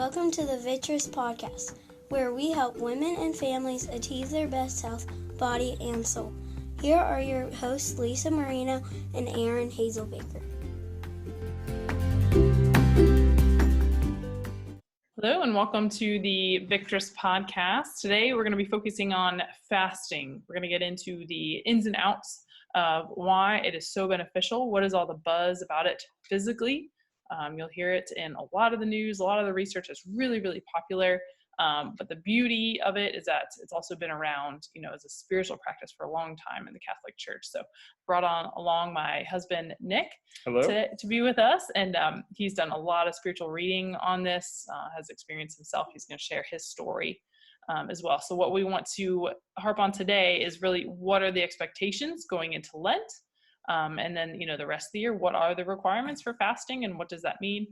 Welcome to the Vitreous Podcast, where we help women and families achieve their best health, body, and soul. Here are your hosts, Lisa Marino and Aaron Hazelbaker. Hello and welcome to the Vitreous Podcast. Today we're going to be focusing on fasting. We're going to get into the ins and outs of why it is so beneficial. What is all the buzz about it physically? You'll hear it in a lot of the news. A lot of the research is really, really popular. But the beauty of it is that it's also been around, as a spiritual practice for a long time in the Catholic Church. So brought along my husband, Nick, to be with us. And he's done a lot of spiritual reading on this, has experienced himself. He's going to share his story as well. So what we want to harp on today is really what are the expectations going into Lent? And then, the rest of the year, what are the requirements for fasting and what does that mean?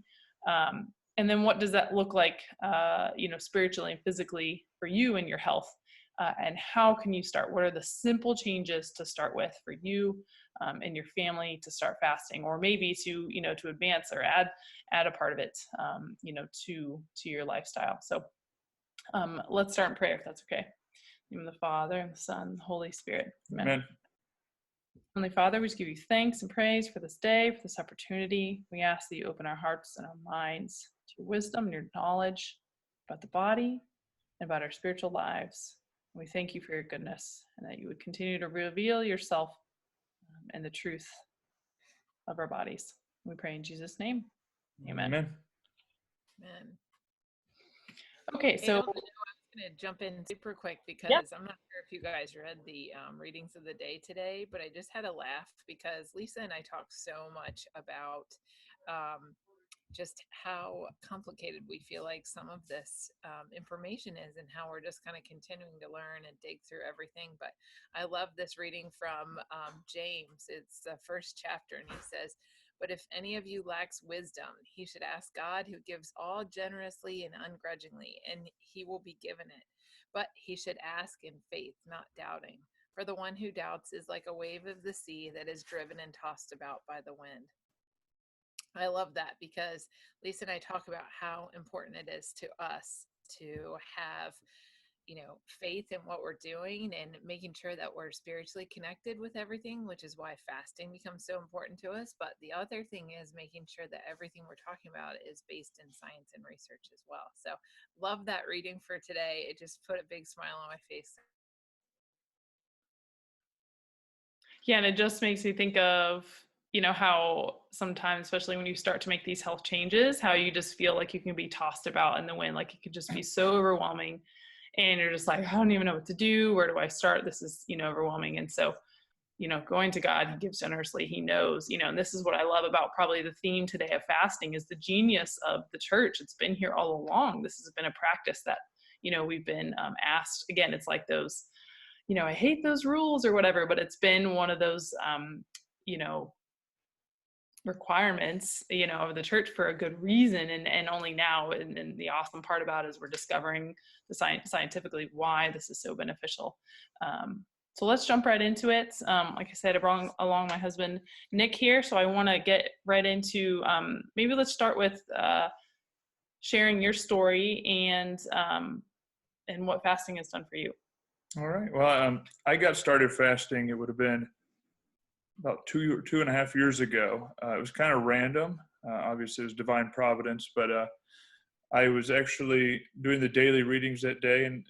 And then what does that look like, spiritually and physically for you and your health? And how can you start? What are the simple changes to start with for you and your family to start fasting, or maybe to advance or add a part of it, to your lifestyle. So let's start in prayer, if that's okay. In the name of the Father and the Son, and the Holy Spirit. Amen. Heavenly Father, we just give you thanks and praise for this day, for this opportunity. We ask that you open our hearts and our minds to your wisdom and your knowledge about the body and about our spiritual lives. We thank you for your goodness and that you would continue to reveal yourself and the truth of our bodies. We pray in Jesus' name. Amen. Amen. Okay, so I'm going to jump in super quick because I'm not sure if you guys read the readings of the day today, but I just had a laugh because Lisa and I talked so much about just how complicated we feel like some of this information is and how we're just kind of continuing to learn and dig through everything. But I love this reading from James. It's the first chapter, and he says, "But if any of you lacks wisdom, he should ask God, who gives all generously and ungrudgingly, and he will be given it. But he should ask in faith, not doubting. For the one who doubts is like a wave of the sea that is driven and tossed about by the wind." I love that because Lisa and I talk about how important it is to us to have faith in what we're doing and making sure that we're spiritually connected with everything, which is why fasting becomes so important to us. But the other thing is making sure that everything we're talking about is based in science and research as well. So love that reading for today. It just put a big smile on my face. Yeah, and it just makes me think of, how sometimes, especially when you start to make these health changes, how you just feel like you can be tossed about in the wind, like it could just be so overwhelming. And you're just like, I don't even know what to do. Where do I start? This is, overwhelming. And so, going to God, he gives generously, he knows, and this is what I love about probably the theme today of fasting is the genius of the church. It's been here all along. This has been a practice that, we've been asked. Again, it's like those, I hate those rules or whatever, but it's been one of those, requirements, of the church for a good reason. And only now, and the awesome part about it is we're discovering scientifically why this is so beneficial. So let's jump right into it. Like I said, I brought along my husband, Nick, here. So I want to get right into, maybe let's start with sharing your story and what fasting has done for you. All right. Well, I got started fasting. It would have been about 2.5 years ago. It was kind of random. Obviously, it was divine providence, but I was actually doing the daily readings that day, and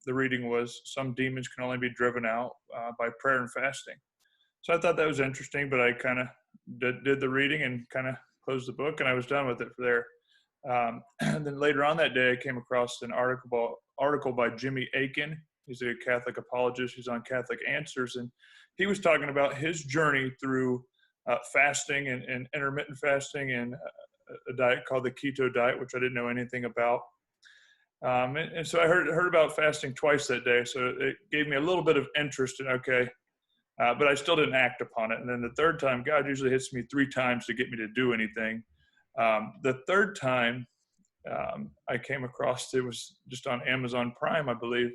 the reading was some demons can only be driven out by prayer and fasting. So I thought that was interesting, but I kind of did the reading and kind of closed the book, and I was done with it for there. And then later on that day, I came across an article by Jimmy Akin. He's a Catholic apologist. He's on Catholic Answers, and he was talking about his journey through fasting and intermittent fasting and a diet called the keto diet, which I didn't know anything about. And so I heard about fasting twice that day. So it gave me a little bit of interest in, but I still didn't act upon it. And then the third time, God usually hits me 3 times to get me to do anything. The third time I came across, it was just on Amazon Prime, I believe.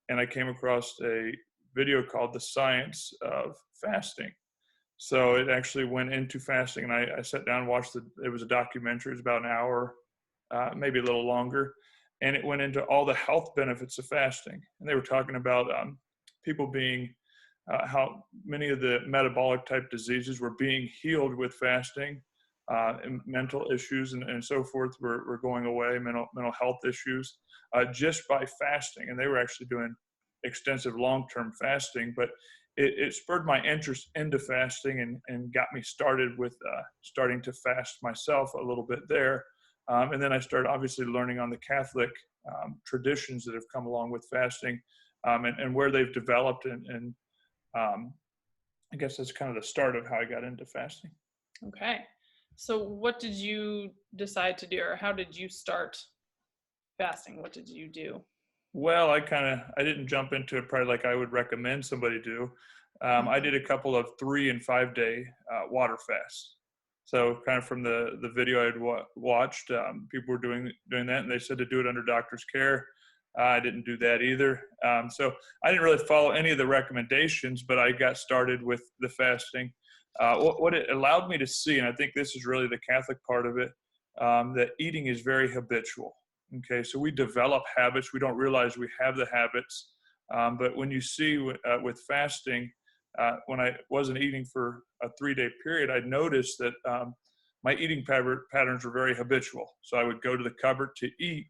And I came across a video called The Science of Fasting. So it actually went into fasting, and I sat down and watched it was a documentary. It was about an hour maybe a little longer. And it went into all the health benefits of fasting. And they were talking about people being, how many of the metabolic type diseases were being healed with fasting, and mental issues and so forth were going away, mental health issues, just by fasting. And they were actually doing extensive long-term fasting, but it spurred my interest into fasting and got me started with starting to fast myself a little bit there. And then I started obviously learning on the Catholic traditions that have come along with fasting, and where they've developed. And I guess that's kind of the start of how I got into fasting. Okay. So what did you decide to do, or how did you start fasting? What did you do? Well, I didn't jump into it probably like I would recommend somebody do. I did a couple of 3 and 5 day water fasts. So kind of from the video I'd watched, people were doing that, and they said to do it under doctor's care. I didn't do that either. So I didn't really follow any of the recommendations, but I got started with the fasting. What it allowed me to see, and I think this is really the Catholic part of it, that eating is very habitual. Okay, so we develop habits. We don't realize we have the habits. But when you see with fasting, when I wasn't eating for a 3-day period, I noticed that my eating patterns were very habitual. So I would go to the cupboard to eat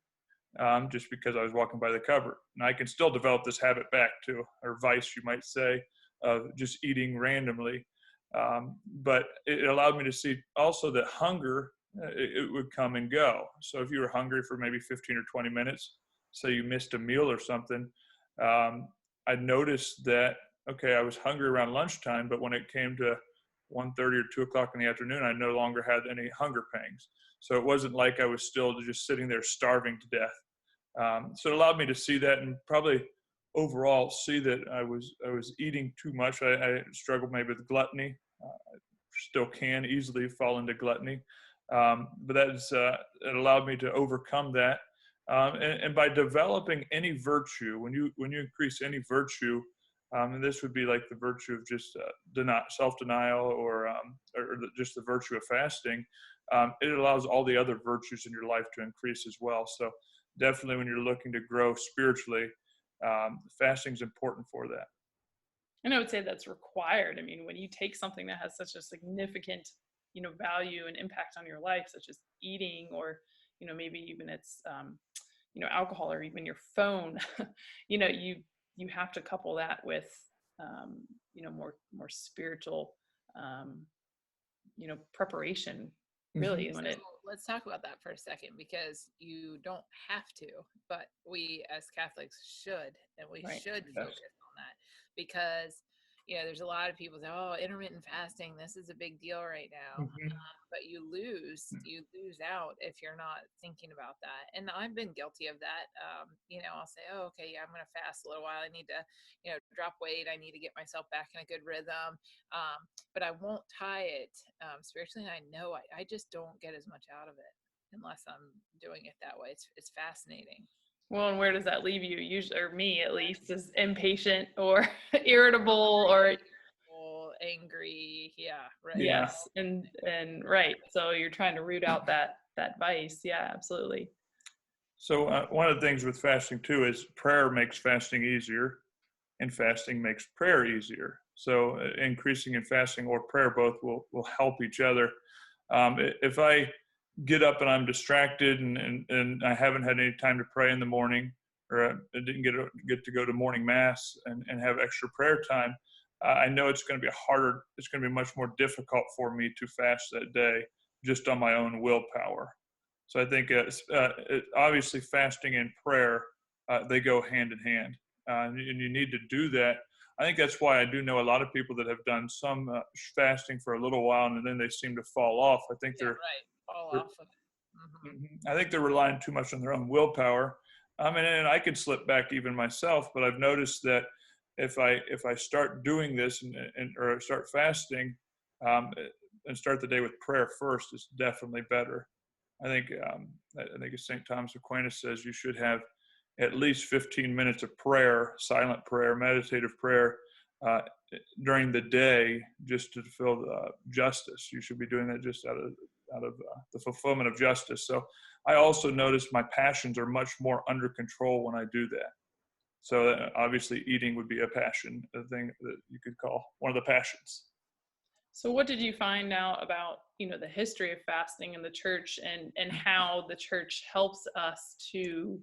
just because I was walking by the cupboard. And I can still develop this habit back to, or vice, you might say, of just eating randomly. But it allowed me to see also that hunger, it would come and go. So if you were hungry for maybe 15 or 20 minutes, say you missed a meal or something, I noticed that, okay, I was hungry around lunchtime, but when it came to 1:30 or 2 o'clock in the afternoon, I no longer had any hunger pangs. So it wasn't like I was still just sitting there starving to death. So it allowed me to see that, and probably overall see that I was eating too much. I struggled maybe with gluttony. Still can easily fall into gluttony. But it allowed me to overcome that. And by developing any virtue, when you increase any virtue, and this would be like the virtue of just self-denial, or just the virtue of fasting, it allows all the other virtues in your life to increase as well. So definitely when you're looking to grow spiritually, fasting is important for that. And I would say that's required. I mean, when you take something that has such a significant, value and impact on your life, such as eating, or, maybe even it's, alcohol, or even your phone, you have to couple that with, more spiritual, preparation, really. Mm-hmm. So let's talk about that for a second, because you don't have to, but we as Catholics should, and we should focus on that, because there's a lot of people say, oh, intermittent fasting, this is a big deal right now. Mm-hmm. But you lose out if you're not thinking about that. And I've been guilty of that. I'll say, oh, okay, yeah, I'm going to fast a little while. I need to, drop weight. I need to get myself back in a good rhythm. But I won't tie it spiritually. And I know I just don't get as much out of it unless I'm doing it that way. It's fascinating. Well, and where does that leave you? Usually, or me at least, is impatient or irritable or angry. Yeah, right. Yes, and right. So you're trying to root out that vice. Yeah, absolutely. So one of the things with fasting too is prayer makes fasting easier, and fasting makes prayer easier. So increasing in fasting or prayer both will help each other. If I get up and I'm distracted and I haven't had any time to pray in the morning, or I didn't get to go to morning mass and have extra prayer time, I know it's going to be much more difficult for me to fast that day just on my own willpower. So I think obviously fasting and prayer, they go hand in hand, and you need to do that. I think that's why I do know a lot of people that have done some fasting for a little while, and then they seem to fall off. I think fall off of it. Mm-hmm. I think they're relying too much on their own willpower. And I could slip back even myself, but I've noticed that if I start doing this or start fasting, and start the day with prayer first, it's definitely better. I think as St. Thomas Aquinas says, you should have at least 15 minutes of prayer, silent prayer, meditative prayer, during the day, just to feel justice. You should be doing that just out of of the fulfillment of justice. So I also notice my passions are much more under control when I do that. So obviously eating would be a passion, a thing that you could call one of the passions. So what did you find out about, the history of fasting in the church and how the church helps us to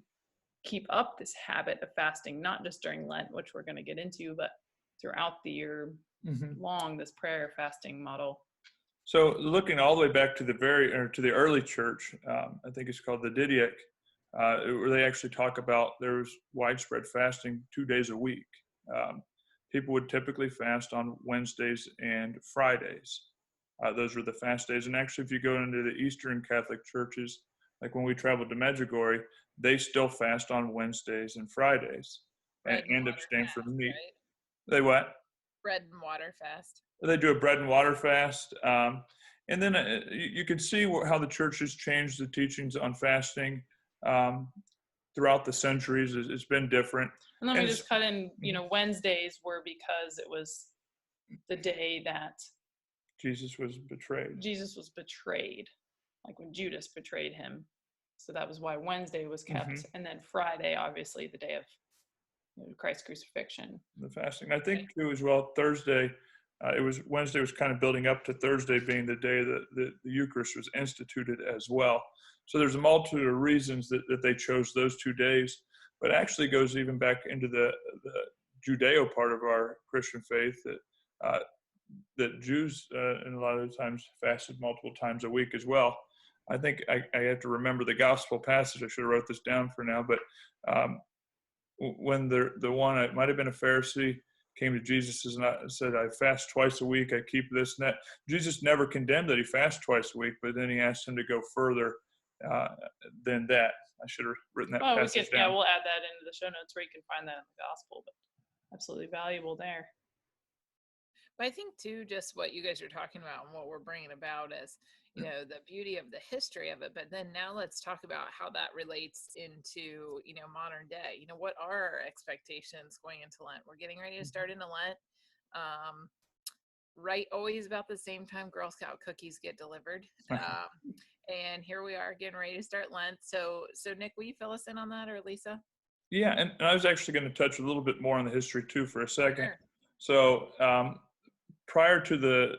keep up this habit of fasting, not just during Lent, which we're going to get into, but throughout the year long, this prayer fasting model? So looking all the way back to the early church, I think it's called the Didache, where they actually talk about there was widespread fasting 2 days a week. People would typically fast on Wednesdays and Fridays. Those were the fast days. And actually, if you go into the Eastern Catholic churches, like when we traveled to Medjugorje, they still fast on Wednesdays and Fridays and abstain from meat. Right? They what? Bread and water fast. They do a bread and water fast. And then you can see how the church has changed the teachings on fasting throughout the centuries. It's been different. And let me just cut in, Wednesdays were because it was the day that Jesus was betrayed. Like when Judas betrayed him. So that was why Wednesday was kept. And then Friday, obviously, the day of Christ's crucifixion. The fasting. I think too as well, Thursday, Wednesday was kind of building up to Thursday being the day that the Eucharist was instituted as well. So there's a multitude of reasons that they chose those 2 days, but actually goes even back into the Judeo part of our Christian faith that Jews and a lot of the times fasted multiple times a week as well. I think I have to remember the gospel passage. I should have wrote this down for now, but when the one, it might have been a Pharisee, came to Jesus and said, I fast twice a week, I keep this and that. Jesus never condemned that he fast twice a week, but then he asked him to go further than that. I should have written that passage down. Yeah, we'll add that into the show notes where you can find that in the gospel, but absolutely valuable there. But I think too, just what you guys are talking about and what we're bringing about is, the beauty of the history of it. But then now let's talk about how that relates into, modern day. What are our expectations going into Lent? We're getting ready to start into Lent. Right, always about the same time Girl Scout cookies get delivered. And here we are getting ready to start Lent. So Nick, will you fill us in on that, or Lisa? Yeah, and I was actually going to touch a little bit more on the history too for a second. Sure. So prior to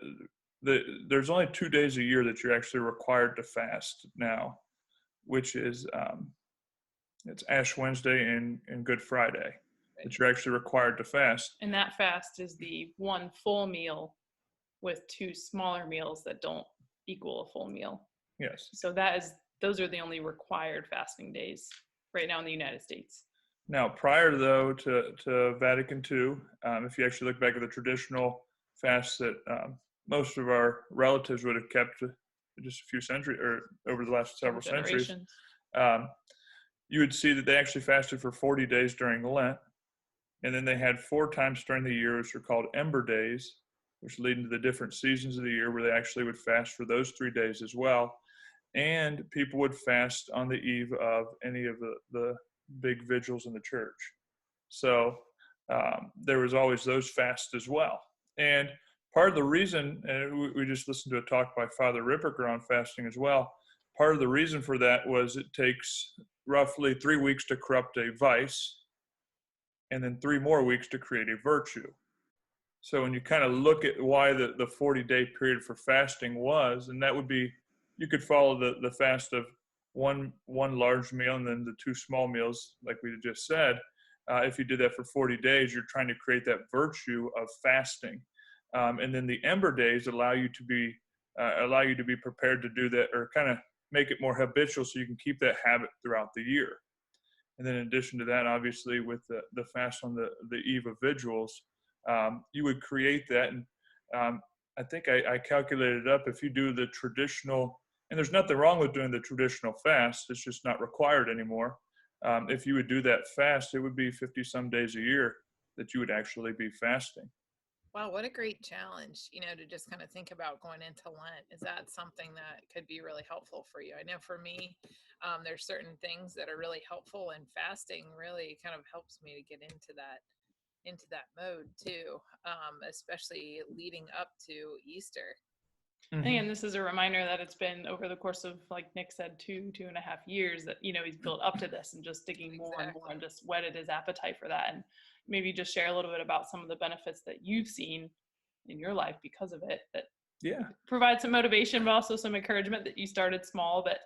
there's only 2 days a year that you're actually required to fast now, which is it's Ash Wednesday and Good Friday that you're actually required to fast. And that fast is the one full meal with 2 smaller meals that don't equal a full meal. Yes. So those are the only required fasting days right now in the United States. Now, prior though to Vatican II, if you actually look back at the traditional fasts that most of our relatives would have kept just a few centuries or over the last several centuries, you would see that they actually fasted for 40 days during Lent. And then they had 4 times during the year, which are called Ember Days, which lead into the different seasons of the year where they actually would fast for those 3 days as well. And people would fast on the eve of any of the big vigils in the church. So there was always those fasts as well. And part of the reason, and we just listened to a talk by Father Ripperger on fasting as well, part of the reason for that was it takes roughly 3 weeks to corrupt a vice, and then 3 more weeks to create a virtue. So when you kind of look at why the 40-day period for fasting was, and that would be, you could follow the fast of one large meal and then the 2 small meals, like we just said. If you did that for 40 days, you're trying to create that virtue of fasting. And then the Ember Days allow you to be prepared to do that, or kind of make it more habitual so you can keep that habit throughout the year. And then in addition to that, obviously with the fast on the eve of vigils, you would create that. And I think I calculated it up. If you do the traditional, and there's nothing wrong with doing the traditional fast, it's just not required anymore. If you would do that fast, it would be 50 some days a year that you would actually be fasting. Wow, what a great challenge, to just kind of think about going into Lent. Is that something that could be really helpful for you? I know for me, there's certain things that are really helpful, and fasting really kind of helps me to get into that mode too, especially leading up to Easter. And this is a reminder that it's been over the course of, like Nick said, 2.5 years that, he's built up to this and just digging more and more and just whetted his appetite for that. And maybe just share a little bit about some of the benefits that you've seen in your life because of it, that provide some motivation, but also some encouragement that you started small, but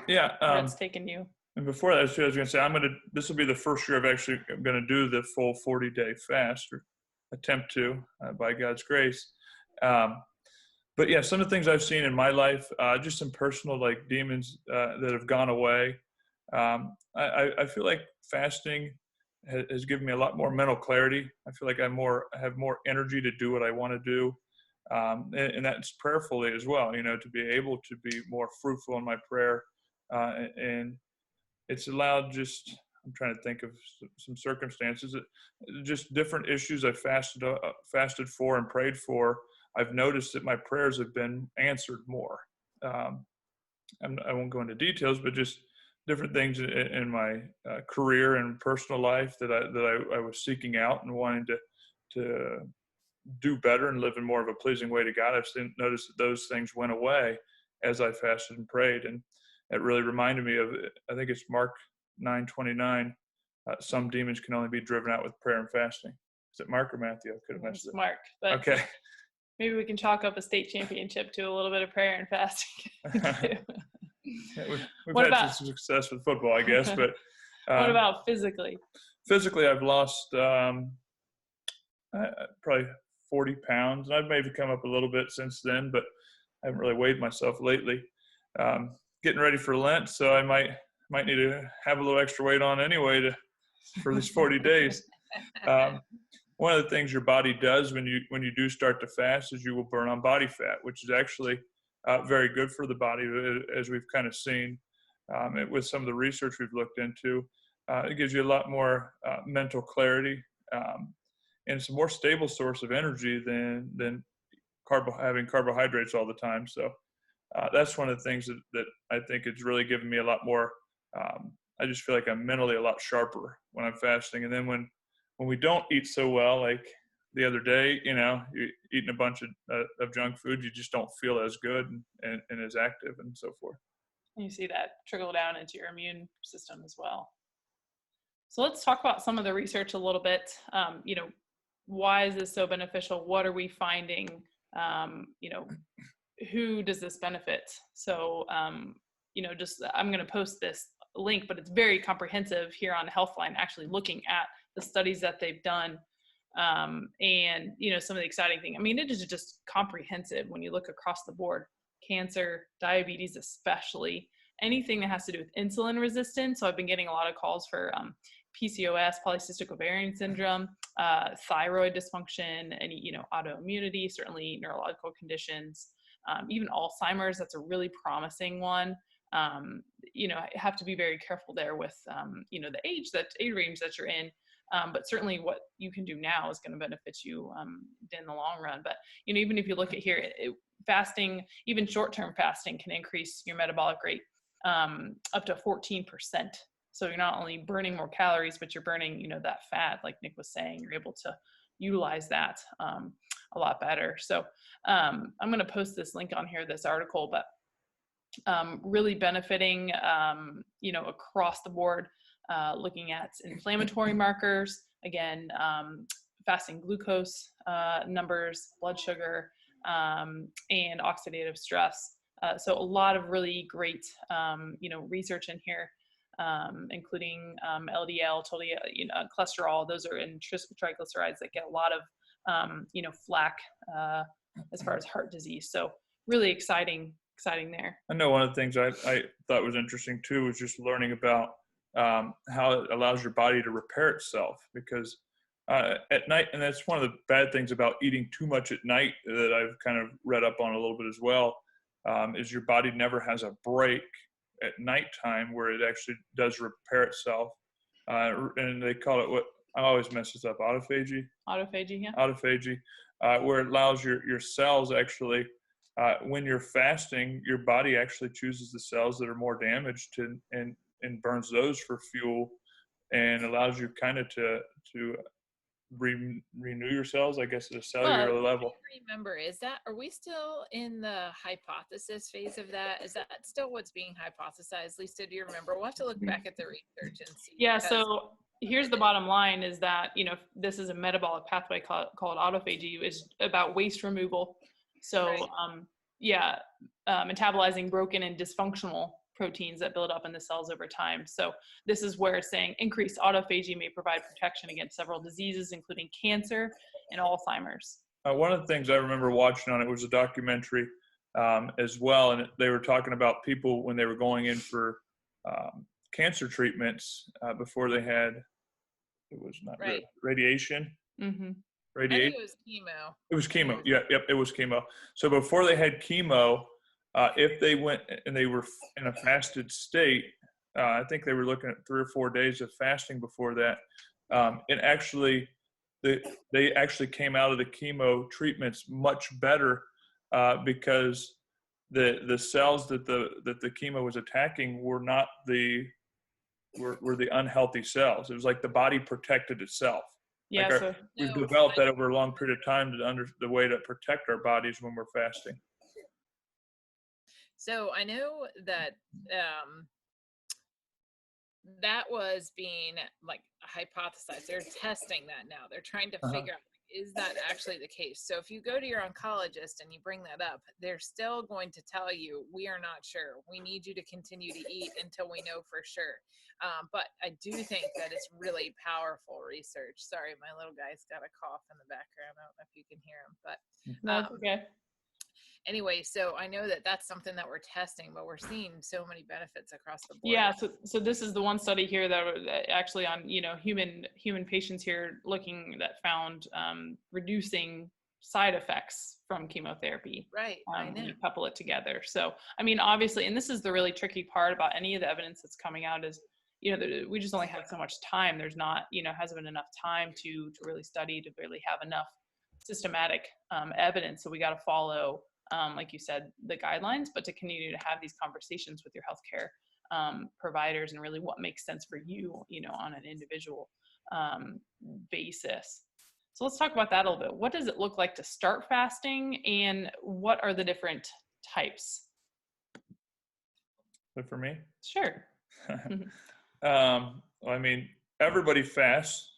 where it's taken you. And before that, I was going to say, this will be the first year I'm going to do the full 40-day fast, or attempt to, by God's grace. But yeah, some of the things I've seen in my life, just some personal like demons that have gone away. I feel like fasting has given me a lot more mental clarity. I feel like I have more energy to do what I want to do. And that's prayerfully as well, to be able to be more fruitful in my prayer. And it's allowed I'm trying to think of some circumstances, just different issues I fasted for and prayed for. I've noticed that my prayers have been answered more. I won't go into details, but just different things in my career and personal life that I was seeking out and wanting to do better and live in more of a pleasing way to God. I've noticed that those things went away as I fasted and prayed. And it really reminded me of, I think it's Mark 9:29. Some demons can only be driven out with prayer and fasting. Is it Mark or Matthew? I could have messed it up. Mark. But okay. Maybe we can chalk up a state championship to a little bit of prayer and fasting. we've had some success with football, I guess. But what about physically? Physically, I've lost probably 40 pounds. And I've maybe come up a little bit since then, but I haven't really weighed myself lately. Getting ready for Lent, so I might need to have a little extra weight on anyway for these 40 days. One of the things your body does when you do start to fast is you will burn on body fat, which is actually very good for the body, as we've kind of seen with some of the research we've looked into. It gives you a lot more mental clarity and it's a more stable source of energy than having carbohydrates all the time. So that's one of the things that I think it's really given me a lot more. I just feel like I'm mentally a lot sharper when I'm fasting. And then when we don't eat so well, like the other day, you're eating a bunch of junk food, you just don't feel as good and as active and so forth. And you see that trickle down into your immune system as well. So let's talk about some of the research a little bit. Why is this so beneficial? What are we finding? Who does this benefit? So, I'm going to post this link, but it's very comprehensive here on Healthline, actually looking at the studies that they've done. And, some of the exciting thing, it is just comprehensive when you look across the board: cancer, diabetes, especially anything that has to do with insulin resistance. So I've been getting a lot of calls for PCOS, polycystic ovarian syndrome, thyroid dysfunction, any, autoimmunity, certainly neurological conditions, even Alzheimer's. That's a really promising one. Have to be very careful there with, the age range that you're in. But certainly what you can do now is going to benefit you in the long run. But, even if you look at here, fasting, even short-term fasting can increase your metabolic rate up to 14%. So you're not only burning more calories, but you're burning, that fat, like Nick was saying. You're able to utilize that a lot better. So I'm going to post this link on here, this article, but really benefiting, across the board, looking at inflammatory markers, again, fasting glucose numbers, blood sugar, and oxidative stress. So a lot of really great, research in here, including LDL, cholesterol. Those are in triglycerides that get a lot of, flack as far as heart disease. So really exciting there. I know one of the things I thought was interesting too was just learning about how it allows your body to repair itself, because at night, and that's one of the bad things about eating too much at night that I've kind of read up on a little bit as well, is your body never has a break at nighttime where it actually does repair itself. And they call it, what I always mess this up, autophagy. Autophagy, yeah. Autophagy, where it allows your cells actually, when you're fasting, your body actually chooses the cells that are more damaged and burns those for fuel, and allows you kind of to renew your cells, I guess, at a cellular Well, level. Remember, are we still in the hypothesis phase of that? Is that still what's being hypothesized? Lisa, do you remember? We'll have to look back at the research and see. yeah, because so here's the bottom line is that, this is a metabolic pathway called autophagy, is about waste removal. So, Right. metabolizing broken and dysfunctional proteins that build up in the cells over time. So this is where it's saying increased autophagy may provide protection against several diseases, including cancer and Alzheimer's. One of the things I remember watching on it was a documentary as well, and they were talking about people when they were going in for cancer treatments before they had, it was not Right. radiation. Mm-hmm. I think it was chemo. It was chemo. Yep, it was chemo. So before they had chemo, if they went and they were in a fasted state, I think they were looking at 3 or 4 days of fasting before that. They actually came out of the chemo treatments much better because the cells that the chemo was attacking were not were the unhealthy cells. It was like the body protected itself. Yeah, Like so we've developed that over a long period of time the way to protect our bodies when we're fasting. So I know that that was being like hypothesized. They're testing that now. They're trying to figure out, is that actually the case? So if you go to your oncologist and you bring that up, they're still going to tell you, we are not sure. We need you to continue to eat until we know for sure. But I do think that it's really powerful research. Sorry, my little guy's got a cough in the background. I don't know if you can hear him, but that's okay. anyway, so I know that that's something that we're testing, but we're seeing so many benefits across the board. Yeah, so this is the one study here that actually on human patients here looking that found reducing side effects from chemotherapy. Right, I know. When you couple it together. So I mean, obviously, and this is the really tricky part about any of the evidence that's coming out is, we just only have so much time. There's not, hasn't been enough time to really study, to really have enough systematic evidence. So we got to follow, like you said, the guidelines, but to continue to have these conversations with your healthcare providers and really what makes sense for you, on an individual basis. So let's talk about that a little bit. What does it look like to start fasting, and what are the different types? But for me? Sure. Well, I mean, everybody fasts.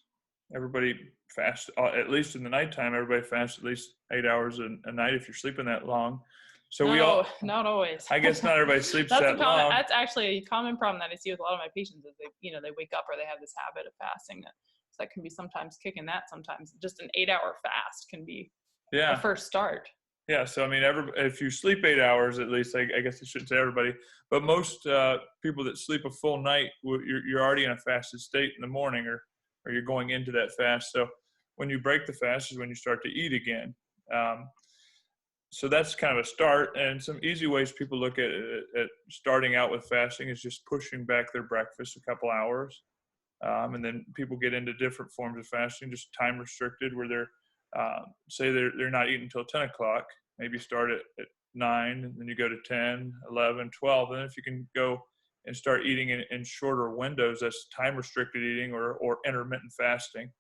Everybody fasts, at least in the nighttime. Everybody fasts at least 8 hours a night if you're sleeping that long. So not always. I guess not everybody sleeps that long. That's actually a common problem that I see with a lot of my patients is they wake up or they have this habit of fasting that can be sometimes kicking that. Sometimes just an 8-hour fast can be a first start. Yeah, so I mean, if you sleep 8 hours at least, I guess I shouldn't say everybody, but most people that sleep a full night, you're already in a fasted state in the morning, or you're going into that fast. So when you break the fast is when you start to eat again. So that's kind of a start, and some easy ways people look at starting out with fasting is just pushing back their breakfast a couple hours, and then people get into different forms of fasting, just time restricted, where they're say they're not eating until 10 o'clock, maybe start at 9, and then you go to 10, 11, 12. And if you can go and start eating in shorter windows, that's time restricted eating or intermittent fasting.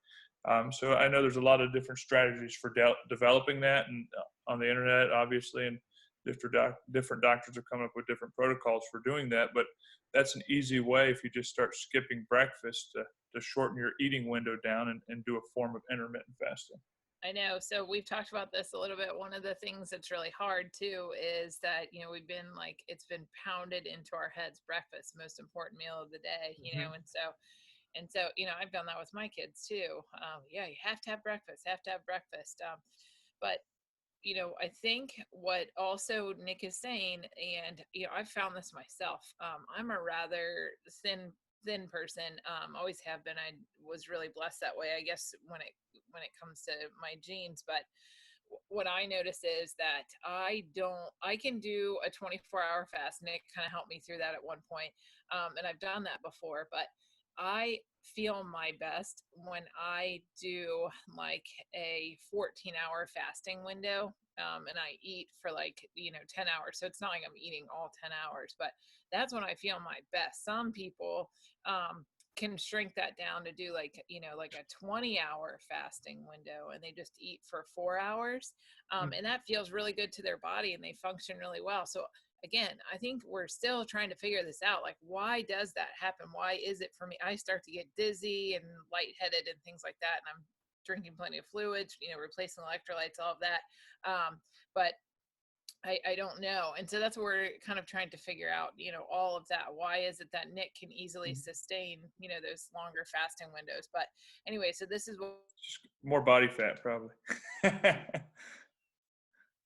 So I know there's a lot of different strategies for developing that, and on the internet, obviously, and different doctors are coming up with different protocols for doing that. But that's an easy way if you just start skipping breakfast to shorten your eating window down and do a form of intermittent fasting. I know. So we've talked about this a little bit. One of the things that's really hard too is that, we've been it's been pounded into our heads, breakfast, most important meal of the day, and so, I've done that with my kids too. You have to have breakfast, but I think what also Nick is saying, and, I've found this myself. I'm a rather thin person, always have been. I was really blessed that way, I guess, when it comes to my genes. But what I notice is that I can do a 24-hour fast. Nick kind of helped me through that at one point. And I've done that before, but I feel my best when I do like a 14-hour fasting window. And I eat for 10 hours. So it's not like I'm eating all 10 hours, but that's when I feel my best. Some people, can shrink that down to do like, like a 20-hour fasting window, and they just eat for 4 hours. And that feels really good to their body, and they function really well. So again, I think we're still trying to figure this out. Like, why does that happen? Why is it for me? I start to get dizzy and lightheaded and things like that. And I'm drinking plenty of fluids, replacing electrolytes, all of that. But I don't know. And so that's what we're kind of trying to figure out, all of that. Why is it that Nick can easily sustain, those longer fasting windows? But anyway, so this is what. Just more body fat, probably.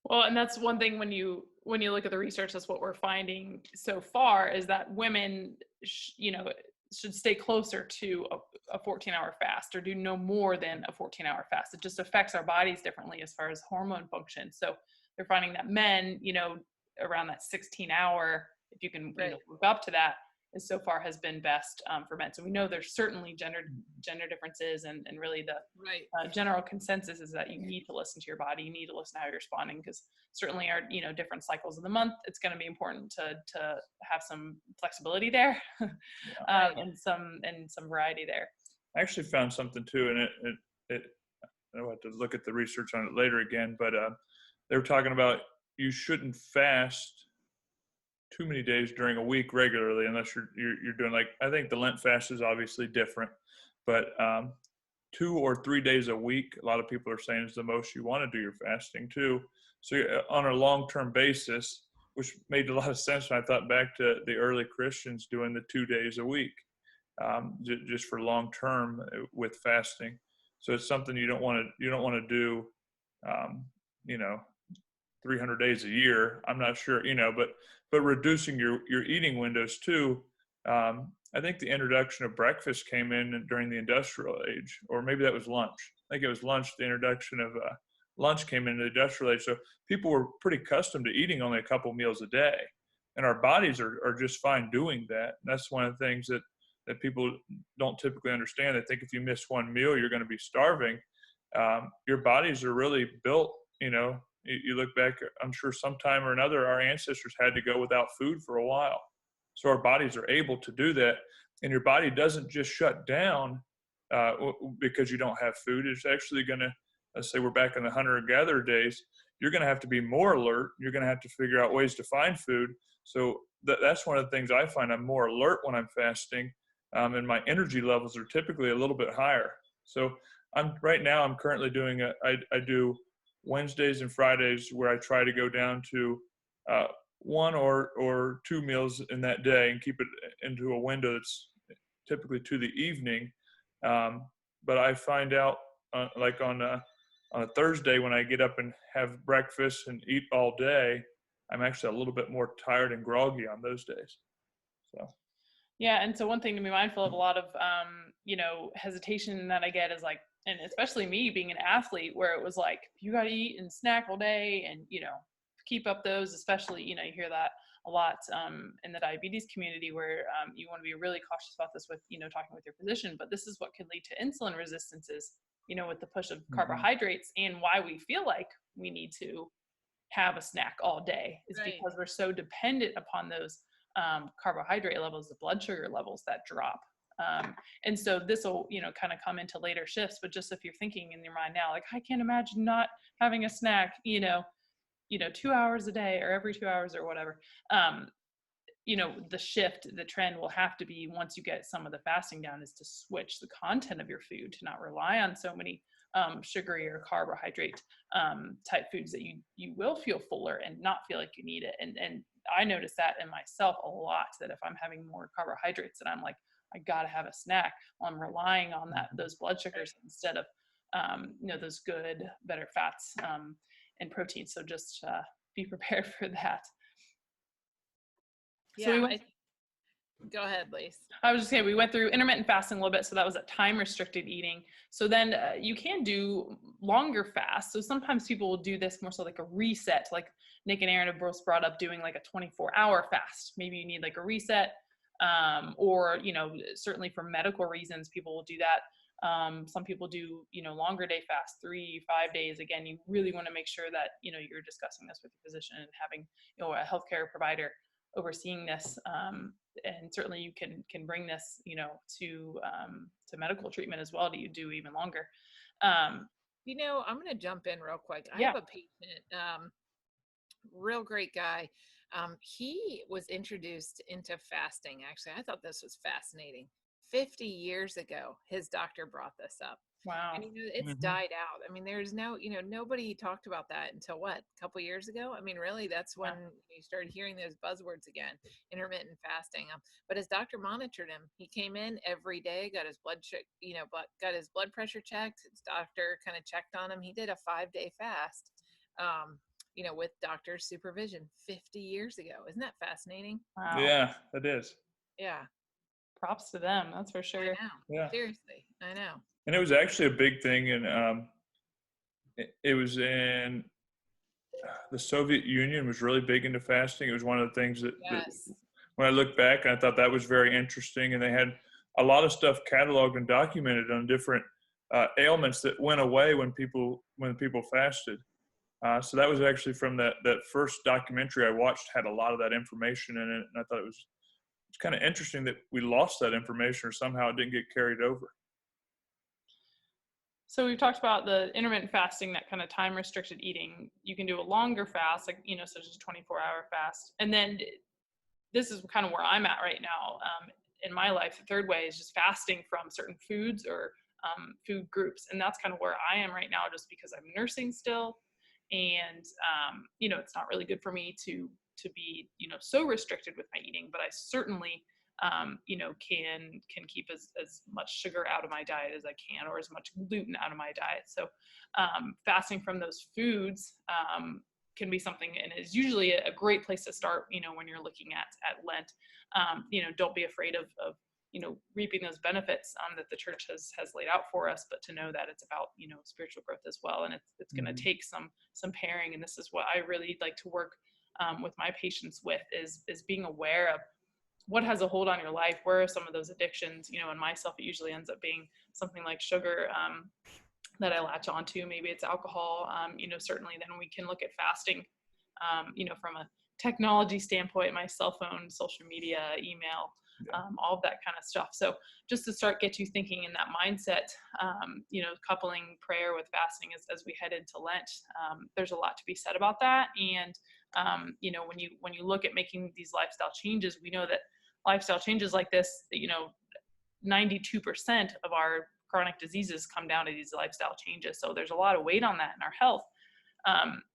Well, and that's one thing when you look at the research, that's what we're finding so far, is that women, should stay closer to a 14-hour fast, or do no more than a 14-hour fast. It just affects our bodies differently as far as hormone function. So they're finding that men, around that 16-hour, if you can move up to that, is so far has been best for men. So we know there's certainly gender differences, and really the general consensus is that you need to listen to your body. You need to listen to how you're responding, because certainly our different cycles of the month, it's going to be important to have some flexibility there, and some variety there. I actually found something too, and it I'll have to look at the research on it later again, but they were talking about you shouldn't fast too many days during a week regularly, unless you're doing, like, I think the Lent fast is obviously different, but 2 or 3 days a week, a lot of people are saying, is the most you want to do your fasting too. So on a long-term basis, which made a lot of sense when I thought back to the early Christians doing the 2 days a week, just for long-term with fasting. So it's something you don't want to do, 300 days a year. I'm not sure, but reducing your eating windows too. I think the introduction of breakfast came in during the industrial age, or maybe that was lunch. I think it was lunch. The introduction of lunch came into the industrial age. So people were pretty accustomed to eating only a couple meals a day, and our bodies are just fine doing that. And that's one of the things that people don't typically understand. They think if you miss one meal, you're going to be starving. Your bodies are really built, you look back, I'm sure sometime or another, our ancestors had to go without food for a while. So our bodies are able to do that. And your body doesn't just shut down because you don't have food. It's actually going to, let's say we're back in the hunter-gatherer days, you're going to have to be more alert. You're going to have to figure out ways to find food. So that's one of the things I find. I'm more alert when I'm fasting, and my energy levels are typically a little bit higher. So I'm currently doing I do Wednesdays and Fridays where I try to go down to 1 or 2 meals in that day and keep it into a window that's typically to the evening. But I find out like on a Thursday, when I get up and have breakfast and eat all day, I'm actually a little bit more tired and groggy on those days. So. Yeah, and so one thing to be mindful of, a lot of hesitation that I get is like, and especially me being an athlete, where it was like, you got to eat and snack all day, and keep up those, especially you hear that a lot in the diabetes community, where you want to be really cautious about this with talking with your physician. But this is what can lead to insulin resistances, with the push of carbohydrates, and why we feel like we need to have a snack all day is because we're so dependent upon those carbohydrate levels, the blood sugar levels that drop. And so this will, kind of come into later shifts, but just if you're thinking in your mind now, like, I can't imagine not having a snack, 2 hours a day or every 2 hours or whatever, the trend will have to be, once you get some of the fasting down, is to switch the content of your food, to not rely on so many sugary or carbohydrate type foods that you will feel fuller and not feel like you need it. And I notice that in myself a lot, that if I'm having more carbohydrates, and I'm like, I gotta have a snack, well, I'm relying on those blood sugars instead of those good, better fats and proteins. So just be prepared for that. Yeah. So go ahead, Lise. I was just saying, we went through intermittent fasting a little bit, so that was a time restricted eating. So then you can do longer fasts. So sometimes people will do this more so like a reset, like Nick and Aaron have both brought up doing like a 24-hour fast. Maybe you need like a reset, or certainly for medical reasons, people will do that. Some people do longer day fast, 3-5 days. Again, you really want to make sure that you're discussing this with your physician and having a healthcare provider overseeing this. And certainly you can bring this, to medical treatment as well. Do you do even longer? Um, I'm going to jump in real quick. I yeah. have a patient, real great guy. He was introduced into fasting. Actually, I thought this was fascinating. 50 years ago, his doctor brought this up. Wow. And it's died out. I mean, there's nobody talked about that until what, a couple years ago? I mean, really, that's when you started hearing those buzzwords again, intermittent fasting. But his doctor monitored him. He came in every day, got his got his blood pressure checked. His doctor kind of checked on him. He did a 5-day fast. With doctor's supervision 50 years ago. Isn't that fascinating? Wow. Yeah, it is. Yeah. Props to them. That's for sure. I know. Yeah. Seriously. I know. And it was actually a big thing it was in the Soviet Union was really big into fasting. It was one of the things that when I look back, I thought that was very interesting. And they had a lot of stuff cataloged and documented on different ailments that went away when people fasted. So that was actually from that first documentary I watched, had a lot of that information in it. And I thought it's kind of interesting that we lost that information, or somehow it didn't get carried over. So we've talked about the intermittent fasting, that kind of time restricted eating. You can do a longer fast, like, such as a 24-hour fast. And then this is kind of where I'm at right now in my life. The third way is just fasting from certain foods or food groups. And that's kind of where I am right now, just because I'm nursing still. And, it's not really good for me to be, so restricted with my eating, but I certainly, can keep as much sugar out of my diet as I can, or as much gluten out of my diet. So fasting from those foods can be something, and is usually a great place to start, when you're looking at Lent. Don't be afraid of reaping those benefits that the church has laid out for us, but to know that it's about, spiritual growth as well. And it's going to take some pairing. And this is what I really like to work with my patients with, is being aware of what has a hold on your life. Where are some of those addictions? In myself, it usually ends up being something like sugar that I latch onto. Maybe it's alcohol. Certainly then we can look at fasting, from a technology standpoint, my cell phone, social media, email, all of that kind of stuff. So just to get you thinking in that mindset, coupling prayer with fasting as we head into Lent, there's a lot to be said about that. And, when you look at making these lifestyle changes, we know that lifestyle changes like this, 92% of our chronic diseases come down to these lifestyle changes. So there's a lot of weight on that in our health.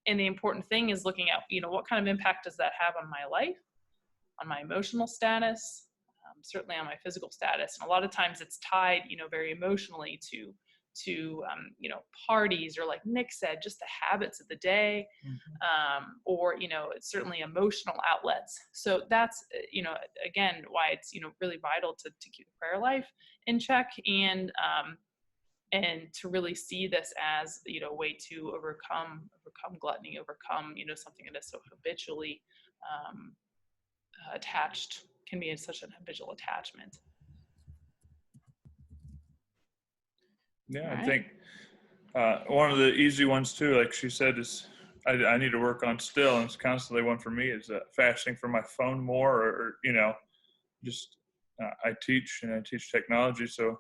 And the important thing is looking at, what kind of impact does that have on my life, on my emotional status, certainly on my physical status. And a lot of times it's tied, very emotionally to parties, or, like Nick said, just the habits of the day, or, it's certainly emotional outlets. So that's, again, why it's, really vital to keep the prayer life in check, and to really see this as, a way to overcome gluttony, overcome, something that is so habitually attached, can be in such an habitual attachment. Yeah, Right. I think one of the easy ones too, like she said, is I need to work on still, and it's constantly one for me, is fasting from my phone more, or just I teach technology, so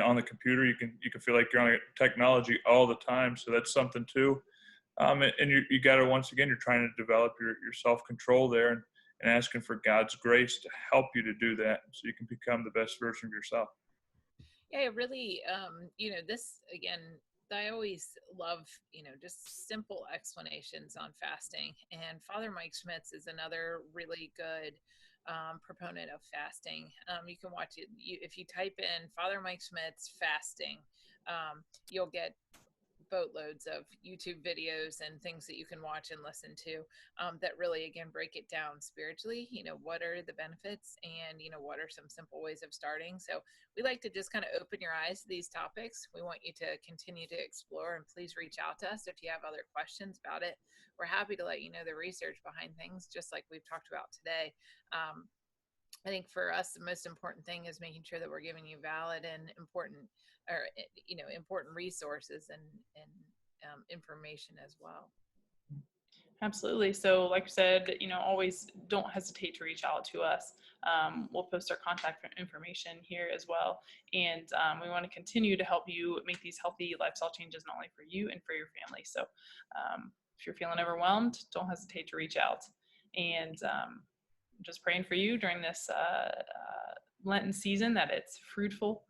on the computer you can feel like you're on technology all the time, so that's something too. And you got to, once again, you're trying to develop your self-control there, and asking for God's grace to help you to do that, so you can become the best version of yourself. Yeah, really, this, again, I always love, just simple explanations on fasting. And Father Mike Schmitz is another really good proponent of fasting. You can watch it. If you type in Father Mike Schmitz fasting, you'll get boatloads of YouTube videos and things that you can watch and listen to that really, again, break it down spiritually. What are the benefits, and, what are some simple ways of starting? So we like to just kind of open your eyes to these topics. We want you to continue to explore, and please reach out to us if you have other questions about it. We're happy to let you know the research behind things, just like we've talked about today. I think for us, the most important thing is making sure that we're giving you valid and important resources and information as well. Absolutely. So like I said, always don't hesitate to reach out to us. We'll post our contact information here as well. And we want to continue to help you make these healthy lifestyle changes, not only for you and for your family. So if you're feeling overwhelmed, don't hesitate to reach out. And just praying for you during this Lenten season, that it's fruitful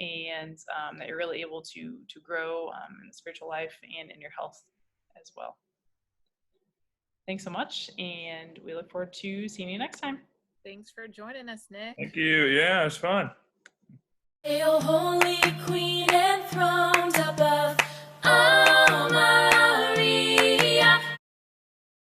and that you're really able to grow in the spiritual life and in your health as well. Thanks so much, and we look forward to seeing you next time. Thanks for joining us, Nick. Thank you. Yeah, it's fun.